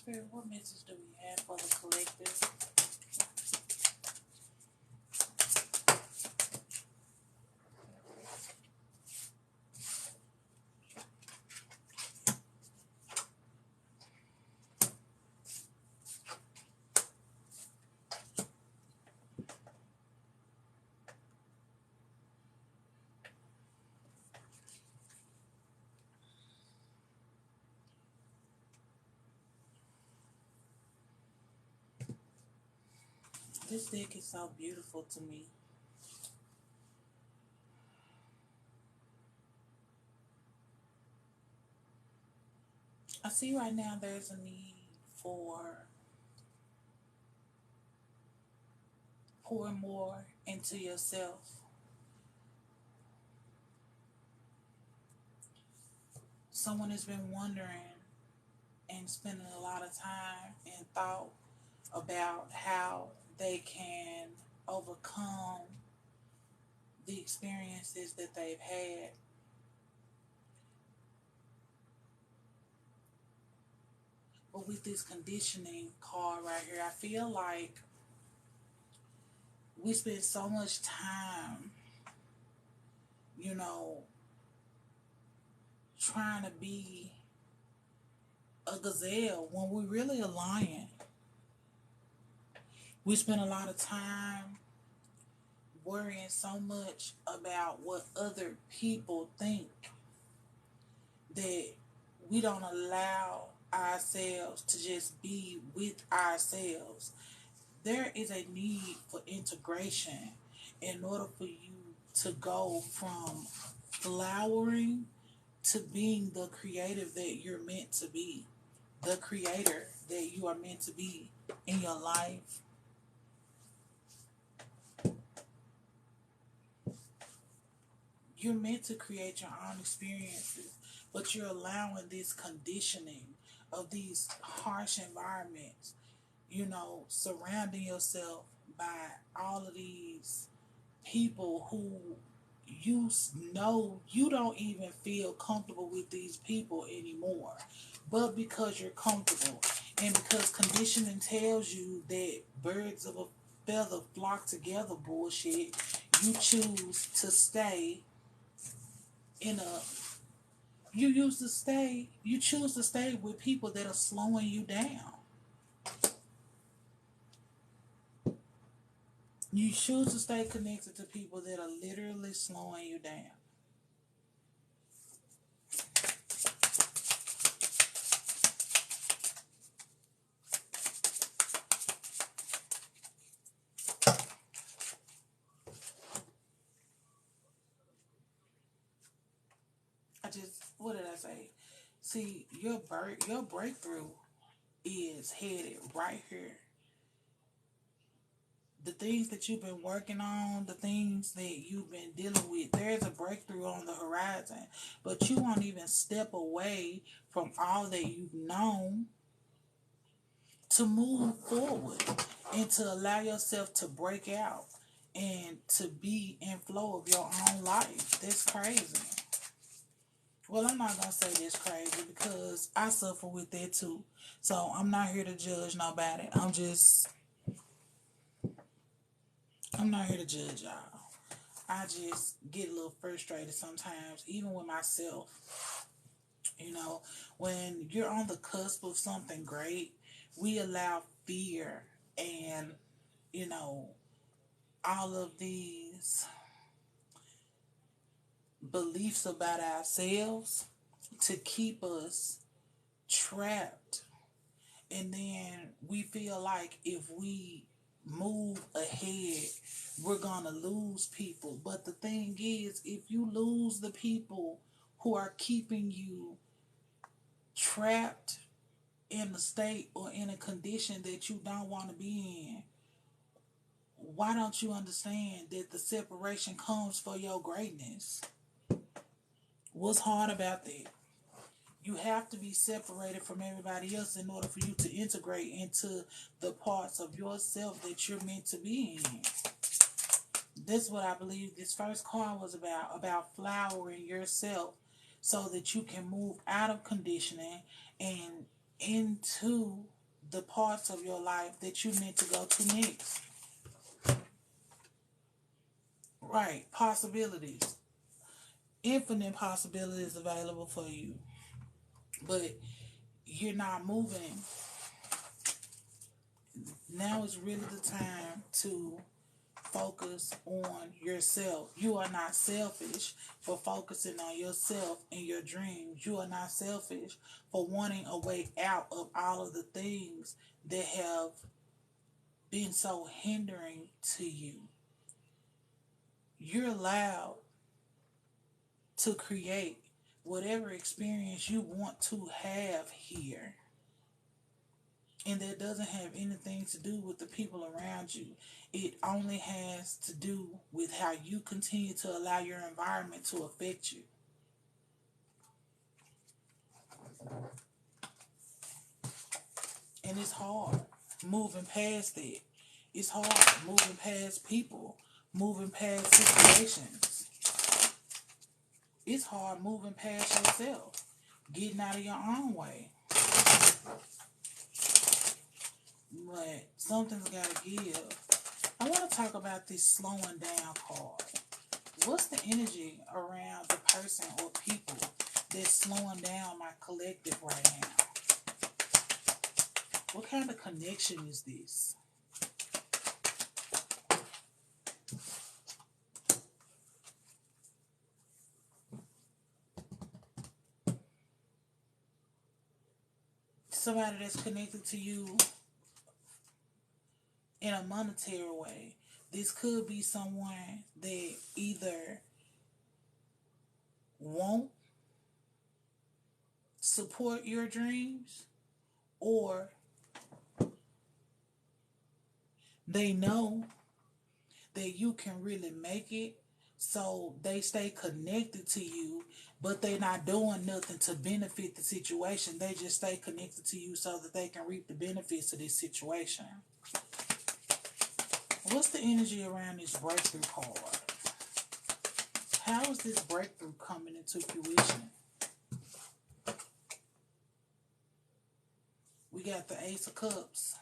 Spirit, what message do we have for the collective? This deck is so beautiful to me. I see right now there's a need for pouring more into yourself. Someone has been wondering and spending a lot of time and thought about how they can overcome the experiences that they've had. But with this conditioning card right here, I feel like we spend so much time, you know, trying to be a gazelle when we're really a lion. We spend a lot of time worrying so much about what other people think that we don't allow ourselves to just be with ourselves. There is a need for integration in order for you to go from flowering to being the creative that you're meant to be, the creator that you are meant to be in your life. You're meant to create your own experiences, but you're allowing this conditioning of these harsh environments, surrounding yourself by all of these people who you don't even feel comfortable with these people anymore. But because you're comfortable and because conditioning tells you that birds of a feather flock together bullshit, you choose to stay in a you choose to stay with people that are slowing you down. You choose to stay connected to people that are literally slowing you down. What did I say? See, your breakthrough is headed right here. The things that you've been working on, the things that you've been dealing with, there's a breakthrough on the horizon. But you won't even step away from all that you've known to move forward and to allow yourself to break out and to be in flow of your own life. That's crazy. Well, I'm not gonna say this crazy because I suffer with that too. So I'm not here to judge nobody. I'm not here to judge y'all. I just get a little frustrated sometimes, even with myself. You know, when you're on the cusp of something great, we allow fear and, you know, all of these beliefs about ourselves to keep us trapped. And then we feel like if we move ahead, we're going to lose people. But the thing is, if you lose the people who are keeping you trapped in a state or in a condition that you don't want to be in, why don't you understand that the separation comes for your greatness? What's hard about that? You have to be separated from everybody else in order for you to integrate into the parts of yourself that you're meant to be in. That's what I believe this first card was about flowering yourself so that you can move out of conditioning and into the parts of your life that you meant to go to next. Right, possibilities. Infinite possibilities available for you. But you're not moving. Now is really the time to focus on yourself. You are not selfish for focusing on yourself and your dreams. You are not selfish for wanting a way out of all of the things that have been so hindering to you. You're allowed to create whatever experience you want to have here. And that doesn't have anything to do with the people around you. It only has to do with how you continue to allow your environment to affect you. And it's hard moving past it. It's hard moving past people, moving past situations. It's hard moving past yourself, getting out of your own way. But something's got to give. I want to talk about this slowing down card. What's the energy around the person or people that's slowing down my collective right now? What kind of connection is this? Somebody that's connected to you in a monetary way. This could be someone that either won't support your dreams or they know that you can really make it, so they stay connected to you, but they're not doing nothing to benefit the situation. They just stay connected to you so that they can reap the benefits of this situation. What's the energy around this breakthrough card? How is this breakthrough coming into fruition? We got the Ace of Cups.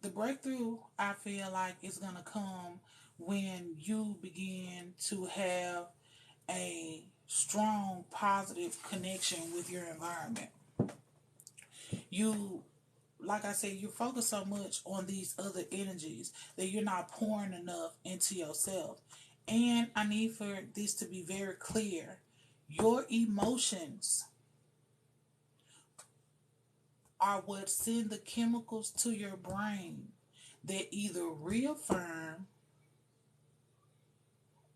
The breakthrough, I feel like, is going to come when you begin to have a strong, positive connection with your environment. You, like I said, you focus so much on these other energies that you're not pouring enough into yourself. And I need for this to be very clear. Your emotions are what send the chemicals to your brain that either reaffirm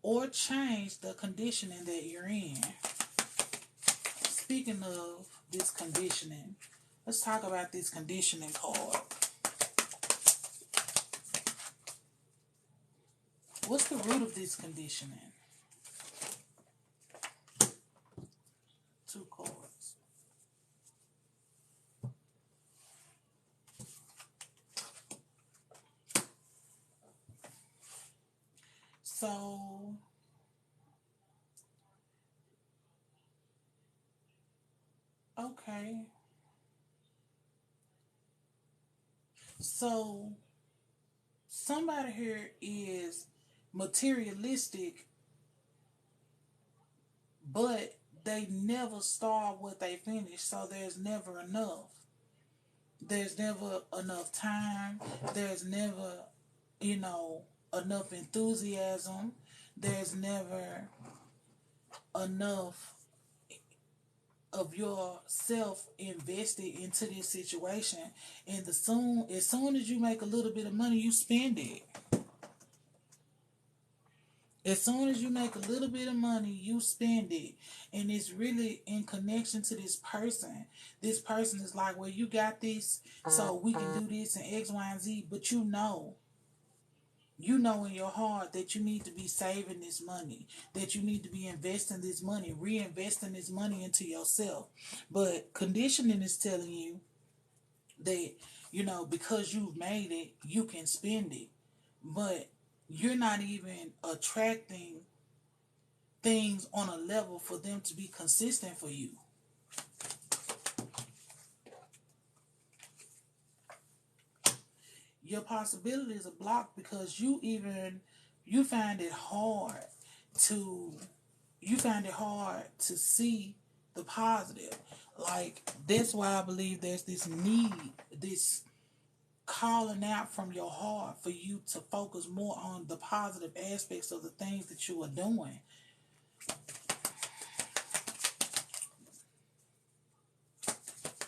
or change the conditioning that you're in. Speaking of this conditioning, let's talk about this conditioning card. What's the root of this conditioning? Two cards. So, okay. So, somebody here is materialistic, but they never start what they finish, so there's never enough. There's never enough time. There's never, enough enthusiasm. There's never enough of yourself invested into this situation. And as soon as you make a little bit of money, you spend it. As soon as you make a little bit of money, you spend it. And it's really in connection to this person. This person is like, well, you got this, so we can do this and X, Y, and Z. But you know in your heart that you need to be saving this money, that you need to be investing this money, reinvesting this money into yourself. But conditioning is telling you that, because you've made it, you can spend it. But you're not even attracting things on a level for them to be consistent for you. your possibilities are blocked because you find it hard to see the positive. Like, that's why I believe there's this need, this calling out from your heart for you to focus more on the positive aspects of the things that you are doing.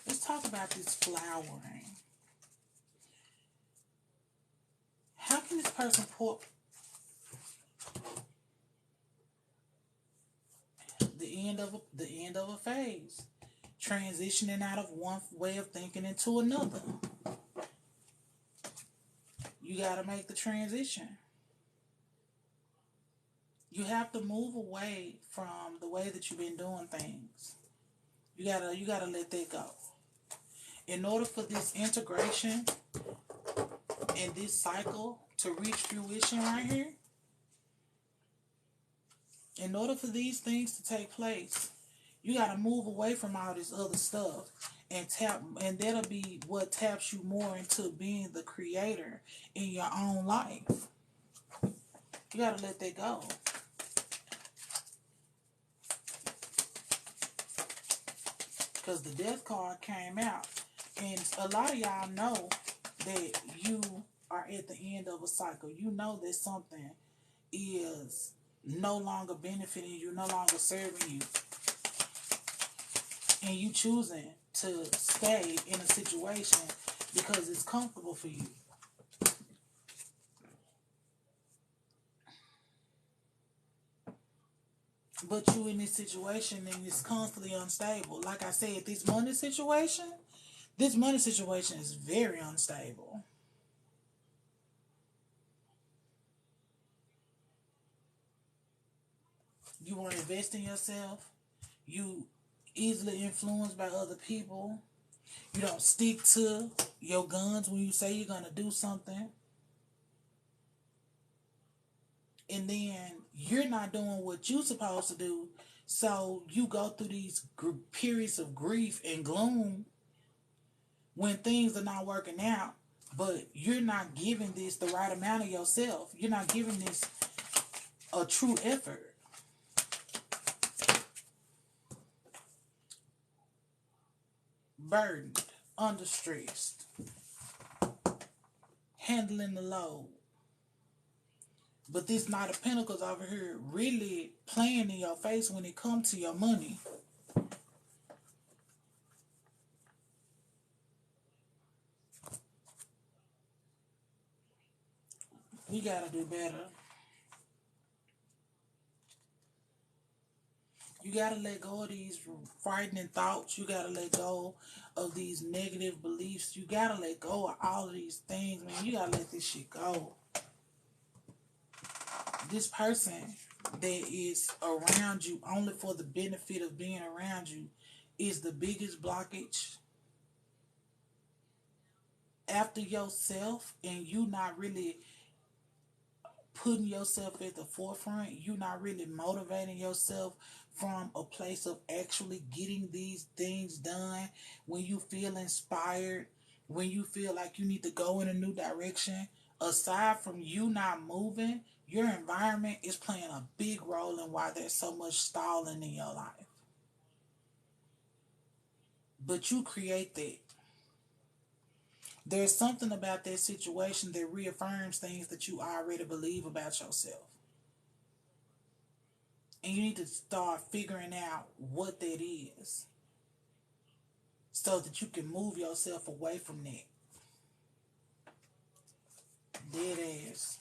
Let's talk about this flowering. How can this person put the end of a phase, transitioning out of one way of thinking into another? You got to make the transition. You have to move away from the way that you've been doing things. You gotta let that go. In order for this integration and this cycle to reach fruition right here, in order for these things to take place, you gotta move away from all this other stuff and that'll be what taps you more into being the creator in your own life. You gotta let that go. Because the death card came out. And a lot of y'all know that you are at the end of a cycle. You know that something is no longer benefiting you, no longer serving you. And you choosing to stay in a situation because it's comfortable for you. But you in this situation and it's constantly unstable. Like I said, this money situation is very unstable. You want to invest in yourself. You easily influenced by other people. You don't stick to your guns when you say you're going to do something. And then you're not doing what you're supposed to do. So you go through these periods of grief and gloom when things are not working out. But you're not giving this the right amount of yourself. You're not giving this a true effort. Burdened, under stressed, handling the load. But this Knight of Pentacles over here really playing in your face when it comes to your money. We gotta do better. You gotta let go of these frightening thoughts. You gotta let go of these negative beliefs. You gotta let go of all of these things, man. You gotta let this shit go. This person that is around you only for the benefit of being around you is the biggest blockage after yourself, and you not really putting yourself at the forefront. You not really motivating yourself from a place of actually getting these things done. When you feel inspired, when you feel like you need to go in a new direction, aside from you not moving, your environment is playing a big role in why there's so much stalling in your life. But you create that. There's something about that situation that reaffirms things that you already believe about yourself. And you need to start figuring out what that is so that you can move yourself away from that. Dead ass.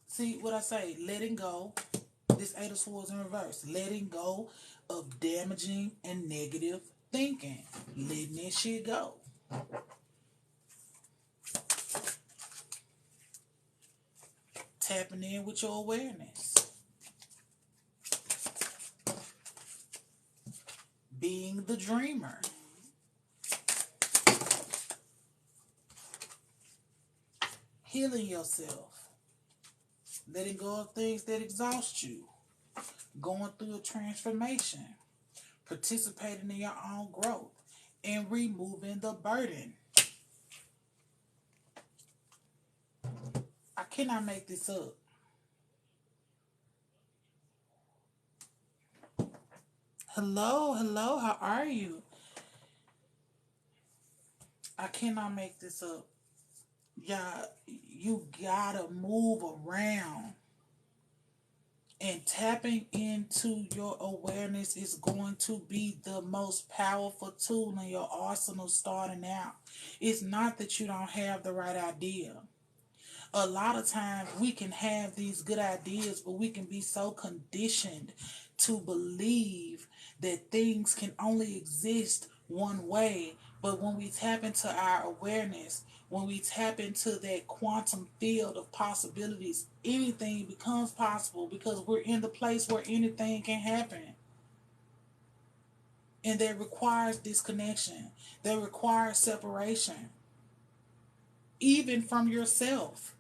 See what I say? Letting go. This Eight of Swords in reverse. Letting go of damaging and negative thinking. Letting that shit go. Tapping in with your awareness. Being the dreamer. Healing yourself. Letting go of things that exhaust you. Going through a transformation. participating in your own growth, and removing the burden. I cannot make this up. Hello, hello, how are you? I cannot make this up. Yeah, you gotta move around. And tapping into your awareness is going to be the most powerful tool in your arsenal starting out. It's not that you don't have the right idea. A lot of times we can have these good ideas, but we can be so conditioned to believe that things can only exist one way. But when we tap into our awareness, when we tap into that quantum field of possibilities, anything becomes possible because we're in the place where anything can happen. And that requires disconnection, that requires separation, even from yourself.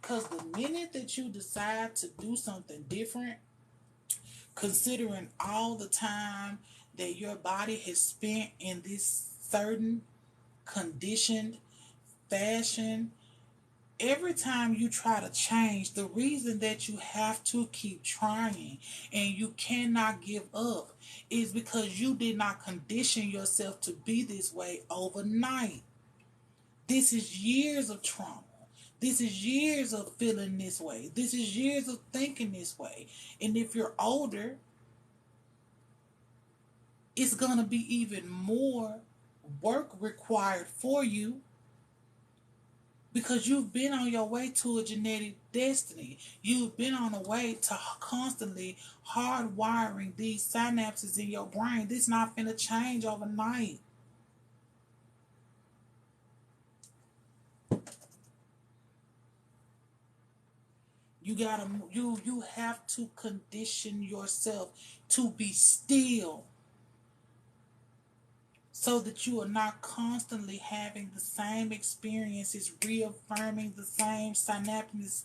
Because the minute that you decide to do something different, considering all the time that your body has spent in this certain conditioned fashion, every time you try to change, the reason that you have to keep trying and you cannot give up is because you did not condition yourself to be this way overnight. This is years of trauma. This is years of feeling this way. This is years of thinking this way. And if you're older, it's going to be even more work required for you because you've been on your way to a genetic destiny. You've been on a way to constantly hardwiring these synapses in your brain. This is not going to change overnight. You have to condition yourself to be still so that you are not constantly having the same experiences, reaffirming the same synapses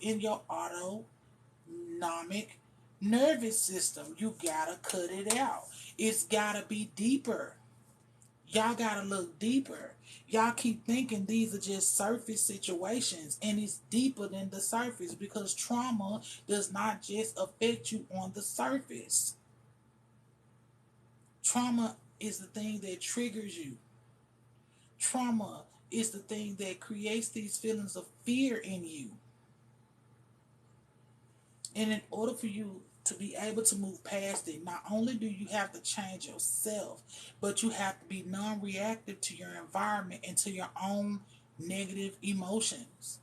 in your autonomic nervous system. You gotta cut it out. It's gotta be deeper. Y'all gotta look deeper. Y'all keep thinking these are just surface situations, and it's deeper than the surface because trauma does not just affect you on the surface. Trauma is the thing that triggers you. Trauma is the thing that creates these feelings of fear in you. And in order for you to be able to move past it, not only do you have to change yourself, but you have to be non reactive to your environment and to your own negative emotions.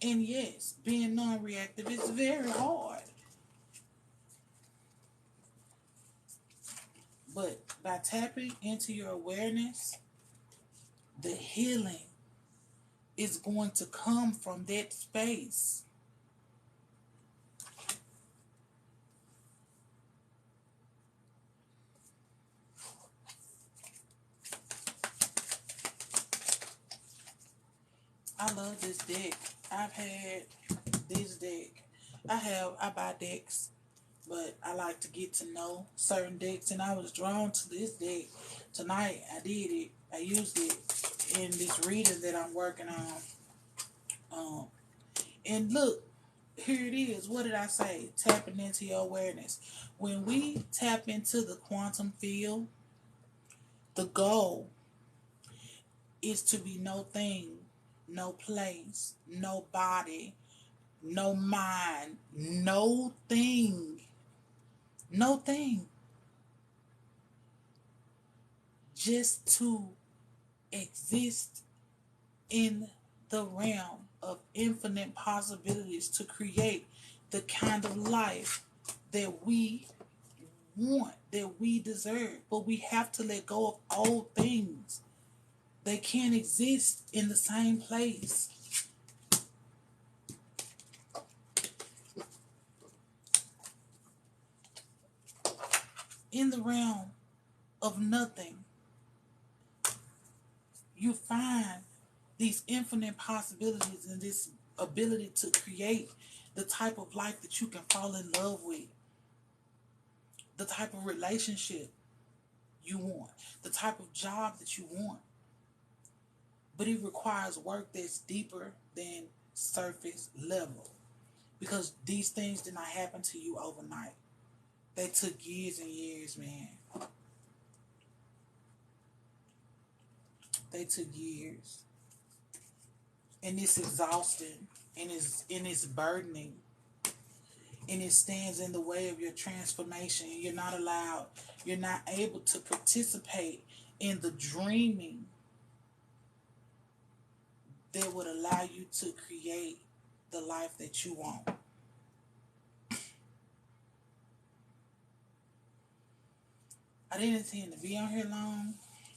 And yes, being non reactive is very hard. But by tapping into your awareness, the healing is going to come from that space. I love this deck. I've had this deck. I buy decks, but I like to get to know certain decks, and I was drawn to this deck tonight. I did it. I used it in this reading that I'm working on. And look, here it is. What did I say? Tapping into your awareness. When we tap into the quantum field, the goal is to be no thing, no place, no body, no mind, no thing, no thing. Just to exist in the realm of infinite possibilities to create the kind of life that we want, that we deserve. But we have to let go of old things. They can't exist in the same place. In the realm of nothing, you find these infinite possibilities and this ability to create the type of life that you can fall in love with, the type of relationship you want, the type of job that you want. But it requires work that's deeper than surface level, because these things did not happen to you overnight. They took years and years, man. They took years. And it's exhausting, and it's burdening, and it stands in the way of your transformation. You're not able to participate in the dreaming that would allow you to create the life that you want. I didn't intend to be on here long,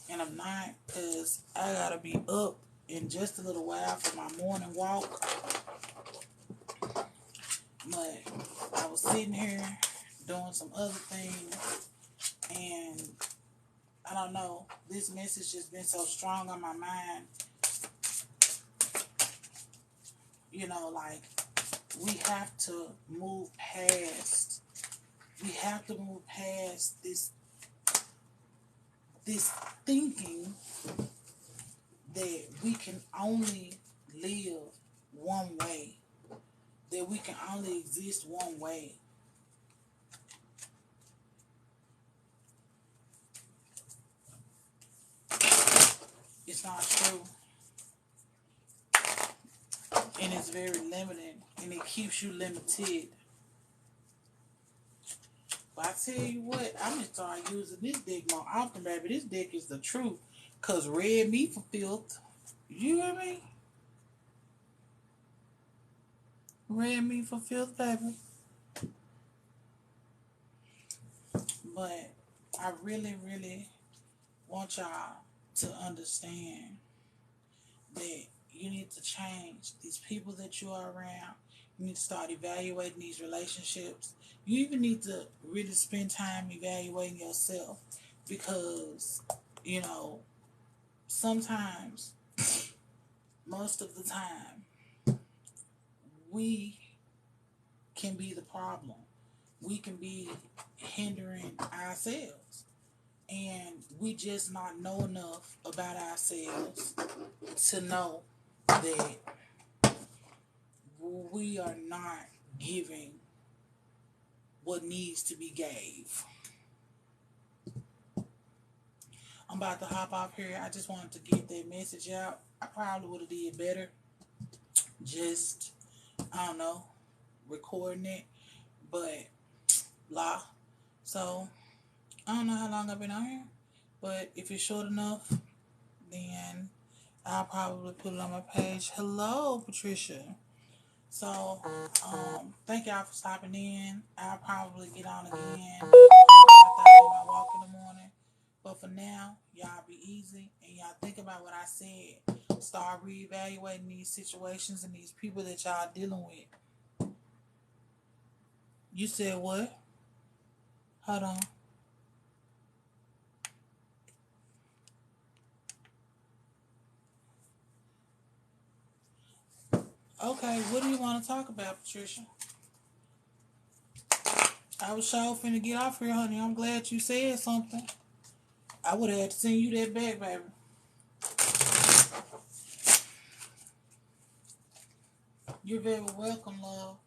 and I'm not, because I gotta be up in just a little while for my morning walk. But I was sitting here doing some other things, and I don't know, this message has been so strong on my mind. You know, like, we have to move past this thinking that we can only live one way, that we can only exist one way. It's not true. And it's very limiting, and it keeps you limited. But I tell you what, I'm going to start using this deck more often, baby. This deck is the truth. Because red meat for filth. You hear me? Red meat for filth, baby. But I really, really want y'all to understand that you need to change these people that you are around. You need to start evaluating these relationships. You even need to really spend time evaluating yourself, because, you know, sometimes, most of the time, we can be the problem. We can be hindering ourselves. And we just not know enough about ourselves to know that we are not giving what needs to be gave. I'm about to hop off here. I just wanted to get that message out. I probably would have did better just, I don't know, recording it, but blah. So I don't know how long I've been on here, but if it's short enough, then I'll probably put it on my page. Hello, Patricia. So, thank y'all for stopping in. I'll probably get on again after I do my walk in the morning. But for now, y'all be easy, and y'all think about what I said. Start reevaluating these situations and these people that y'all dealing with. You said what? Hold on. Okay, what do you want to talk about, Patricia? I was sure finna get off here, honey. I'm glad you said something. I would have had to send you that back, baby. You're very welcome, love.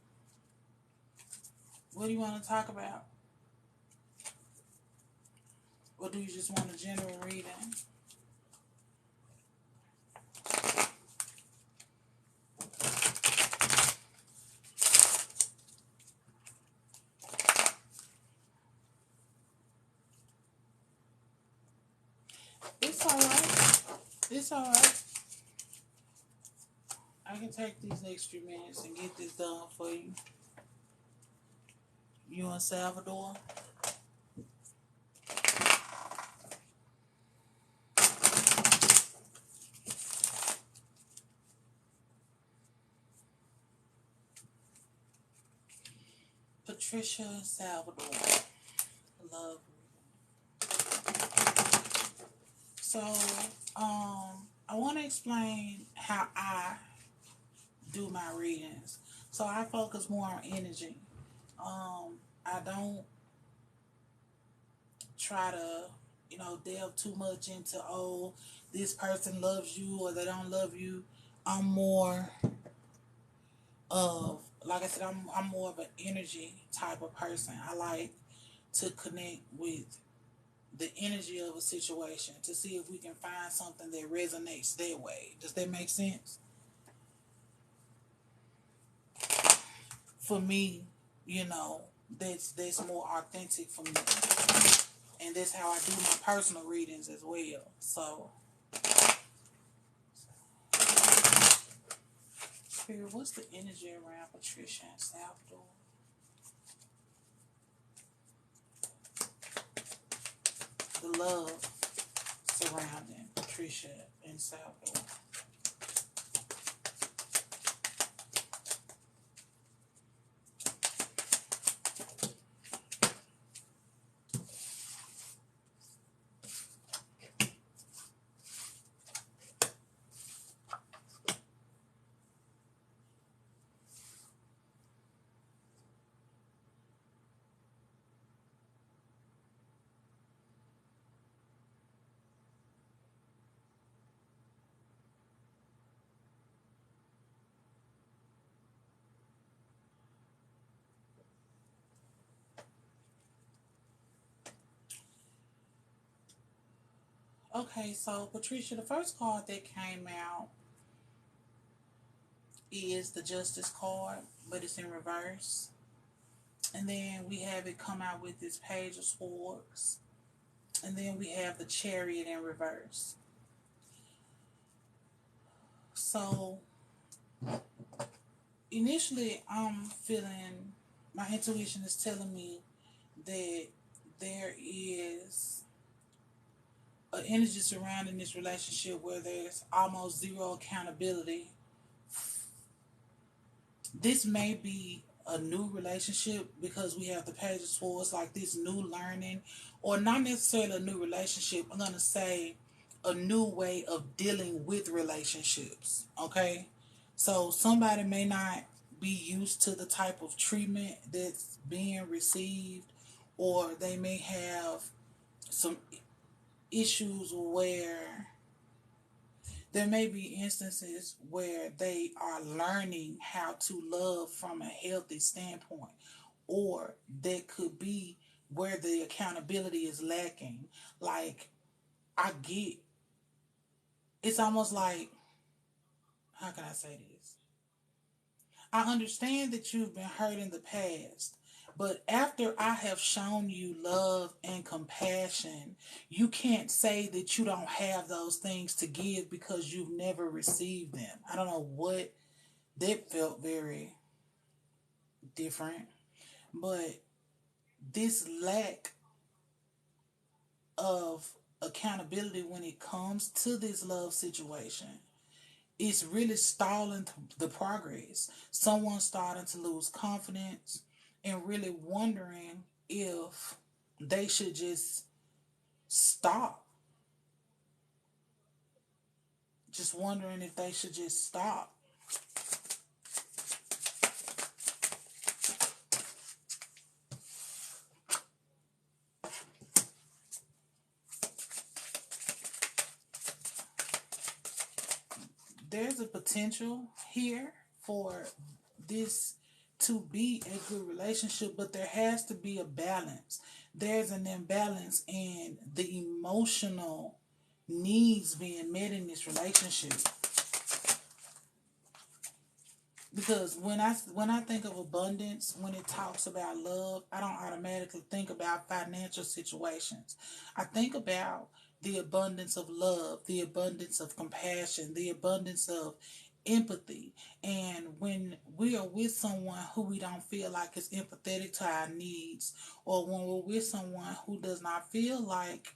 What do you want to talk about? Or do you just want a general reading? It's alright. It's alright. I can take these next few minutes and get this done for you. You in Salvador? Patricia, Salvador. Love. So, I want to explain how I do my readings. So I focus more on energy. I don't try to, delve too much into, oh, this person loves you or they don't love you. I'm more of, like I said, I'm more of an energy type of person. I like to connect with the energy of a situation to see if we can find something that resonates that way. Does that make sense? For me, you know, that's more authentic for me. And that's how I do my personal readings as well. So, Spirit, what's the energy around Patricia and Salvador? The love surrounding Patricia and Salvador. Okay, so Patricia, the first card that came out is the Justice card, but it's in reverse. And then we have it come out with this Page of Swords. And then we have the Chariot in reverse. So initially, I'm feeling, my intuition is telling me that there is an energy surrounding this relationship where there's almost zero accountability. This may be a new relationship because we have the Page of Swords, like this new learning, or not necessarily a new relationship. I'm going to say a new way of dealing with relationships. Okay? So somebody may not be used to the type of treatment that's being received, or they may have some issues where there may be instances where they are learning how to love from a healthy standpoint, or that could be where the accountability is lacking. Like, I get, it's almost like, how can I say this? I understand that you've been hurt in the past, but after I have shown you love and compassion, you can't say that you don't have those things to give because you've never received them. I don't know what, that felt very different, but this lack of accountability when it comes to this love situation, it's really stalling the progress. Someone's starting to lose confidence and really wondering if they should just stop. Just wondering if they should just stop. There's a potential here for this to be a good relationship, but there has to be a balance. There's an imbalance in the emotional needs being met in this relationship. Because when I think of abundance, when it talks about love, I don't automatically think about financial situations. I think about the abundance of love, the abundance of compassion, the abundance of empathy. And when we are with someone who we don't feel like is empathetic to our needs, or when we're with someone who does not feel like,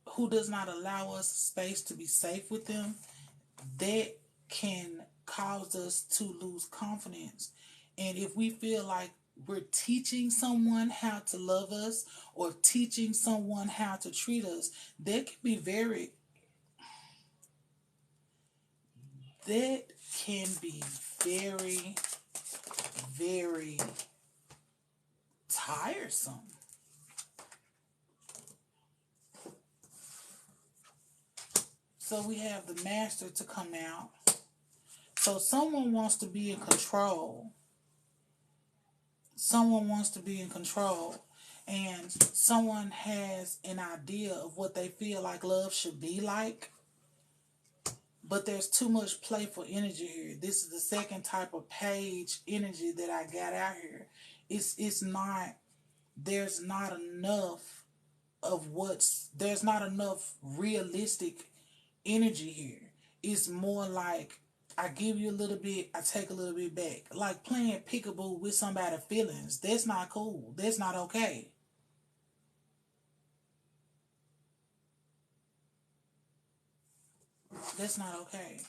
who does not allow us space to be safe with them, that can cause us to lose confidence. And if we feel like we're teaching someone how to love us or teaching someone how to treat us, that can be very, that can be very, very tiresome. So we have the Master to come out. So someone wants to be in control. Someone wants to be in control. And someone has an idea of what they feel like love should be like. But there's too much playful energy here. This is the second type of page energy that I got out here. It's not, there's not enough there's not enough realistic energy here. It's more like I give you a little bit, I take a little bit back. Like playing peekaboo with somebody's feelings. That's not cool. That's not okay. That's not okay.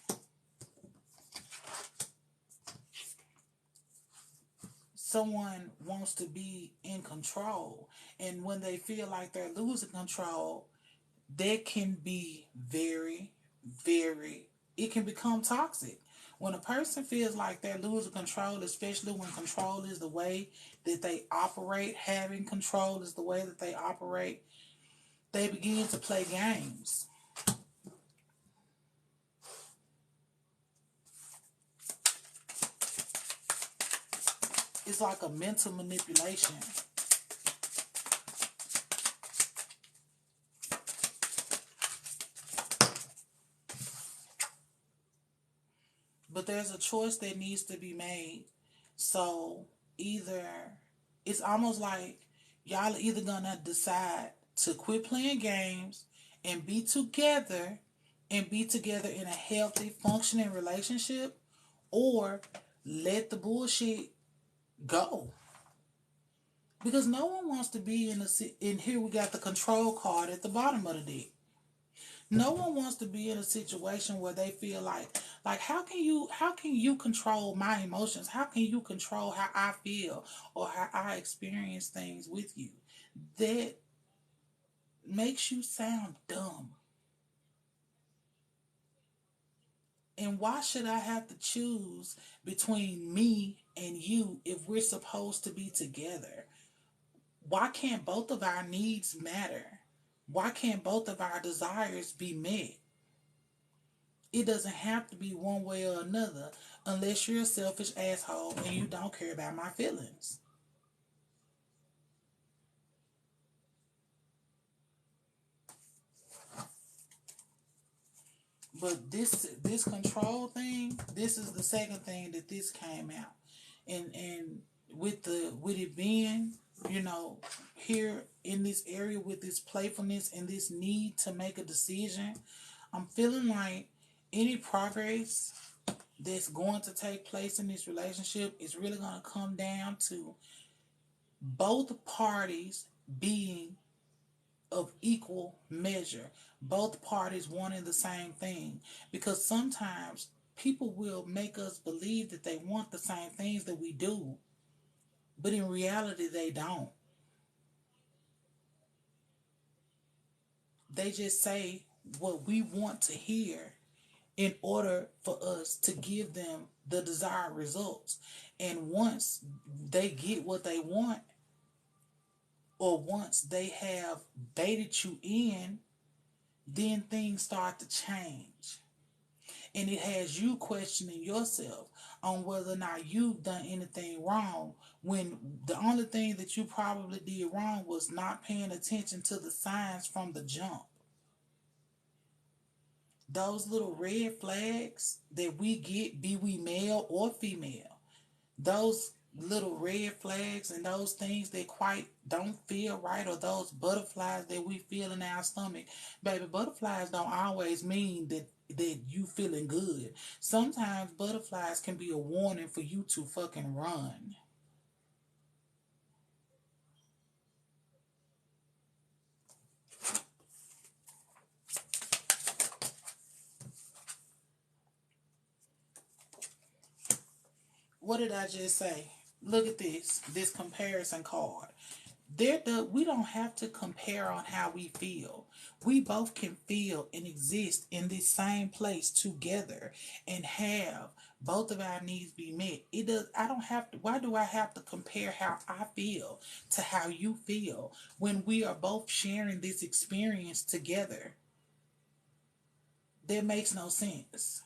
Someone wants to be in control, and when they feel like they're losing control, that can be very, very, it can become toxic. When a person feels like they're losing control, especially when control is the way that they operate, having control is the way that they operate, they begin to play games. It's like a mental manipulation. But there's a choice that needs to be made. So either, it's almost like y'all are either gonna decide to quit playing games and be together in a healthy, functioning relationship, or let the bullshit go. Because no one wants to be in here we got the control card at the bottom of the deck. No one wants to be in a situation where they feel like how can you control my emotions? How can you control how I feel or how I experience things with you? That makes you sound dumb. And why should I have to choose between me and you if we're supposed to be together? Why can't both of our needs matter? Why can't both of our desires be met? It doesn't have to be one way or another unless you're a selfish asshole and you don't care about my feelings. But this control thing, this is the second thing that this came out. And with it being, you know, here in this area with this playfulness and this need to make a decision, I'm feeling like any progress that's going to take place in this relationship is really going to come down to both parties being of equal measure, both parties wanting the same thing. Because sometimes people will make us believe that they want the same things that we do, but in reality, they don't. They just say what we want to hear in order for us to give them the desired results. And once they get what they want, or once they have baited you in, then things start to change. And it has you questioning yourself on whether or not you've done anything wrong, when the only thing that you probably did wrong was not paying attention to the signs from the jump. Those little red flags that we get, be we male or female, those little red flags and those things that quite don't feel right, or those butterflies that we feel in our stomach, baby, butterflies don't always mean that you feeling good. Sometimes butterflies can be a warning for you to fucking run. What did I just say? Look at this comparison card. We don't have to compare on how we feel. We both can feel and exist in this same place together and have both of our needs be met. It does. I don't have to. Why do I have to compare how I feel to how you feel when we are both sharing this experience together? That makes no sense.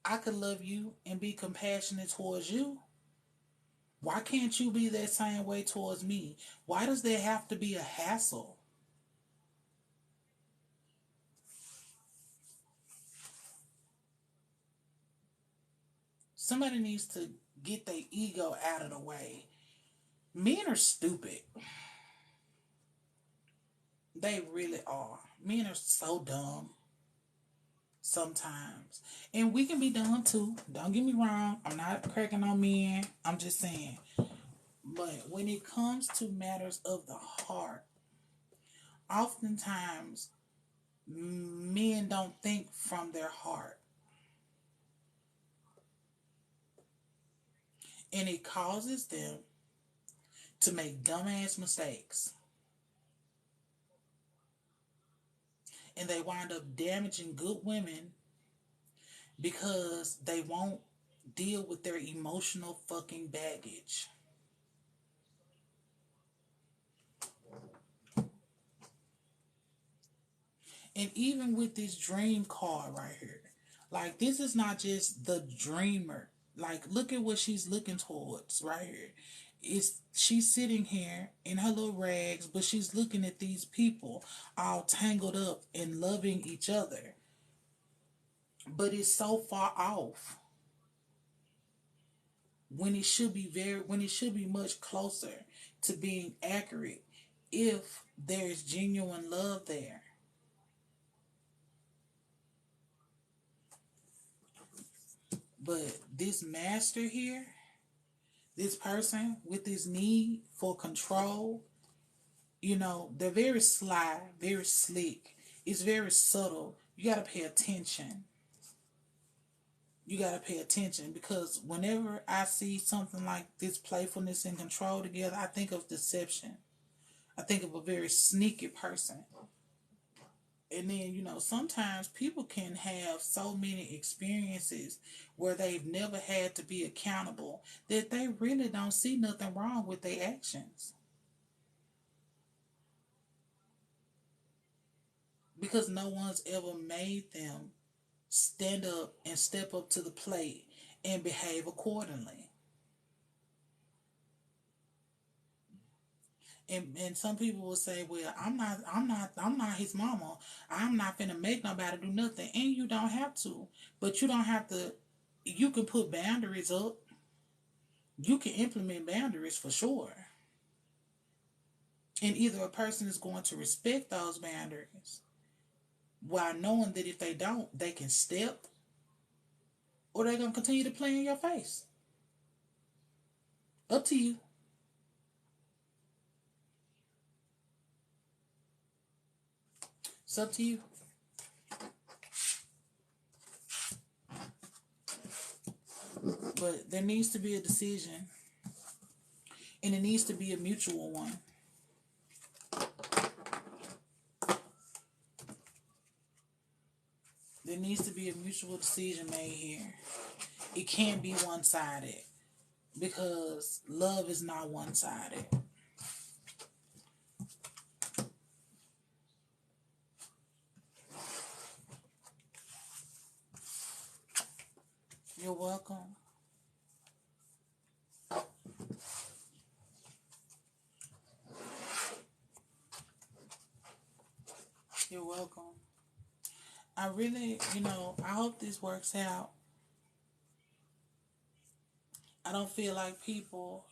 I could love you and be compassionate towards you. Why can't you be that same way towards me? Why does there have to be a hassle? Somebody needs to get their ego out of the way. Men are stupid. They really are. Men are so dumb sometimes. And we can be dumb too. Don't get me wrong. I'm not cracking on men. I'm just saying. But when it comes to matters of the heart, oftentimes men don't think from their heart. And it causes them to make dumbass mistakes. And they wind up damaging good women because they won't deal with their emotional fucking baggage. And even with this dream card right here, like this is not just the dreamer. Like look at what she's looking towards right here. It's she's sitting here in her little rags, but she's looking at these people all tangled up and loving each other. But it's so far off when it should be much closer to being accurate if there's genuine love there. But this master here, this person with this need for control, they're very sly, very slick. It's very subtle. You got to pay attention. You got to pay attention because whenever I see something like this playfulness and control together, I think of deception. I think of a very sneaky person. And then, sometimes people can have so many experiences where they've never had to be accountable that they really don't see nothing wrong with their actions because no one's ever made them stand up and step up to the plate and behave accordingly. And some people will say, well, I'm not his mama. I'm not finna make nobody do nothing. And you don't have to. But you don't have to. You can put boundaries up. You can implement boundaries for sure. And either a person is going to respect those boundaries while knowing that if they don't, they can step, or they're going to continue to play in your face. Up to you. It's up to you. But there needs to be a decision, and it needs to be a mutual one. There needs to be a mutual decision made here. It can't be one sided because love is not one sided. You're welcome. You're welcome. I really, I hope this works out. I don't feel like people,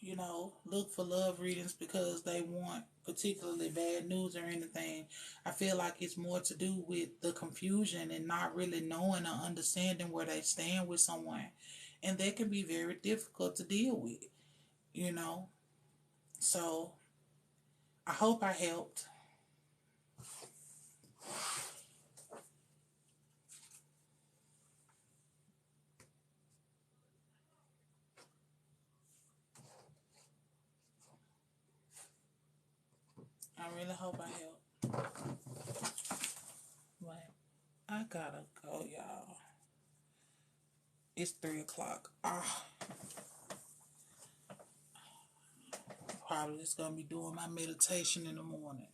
look for love readings because they want particularly bad news or anything. I feel like it's more to do with the confusion and not really knowing or understanding where they stand with someone. And that can be very difficult to deal with, you know. So I hope I helped. really hope I help. But I gotta go, y'all. It's 3 o'clock. Probably just gonna be doing my meditation in the morning.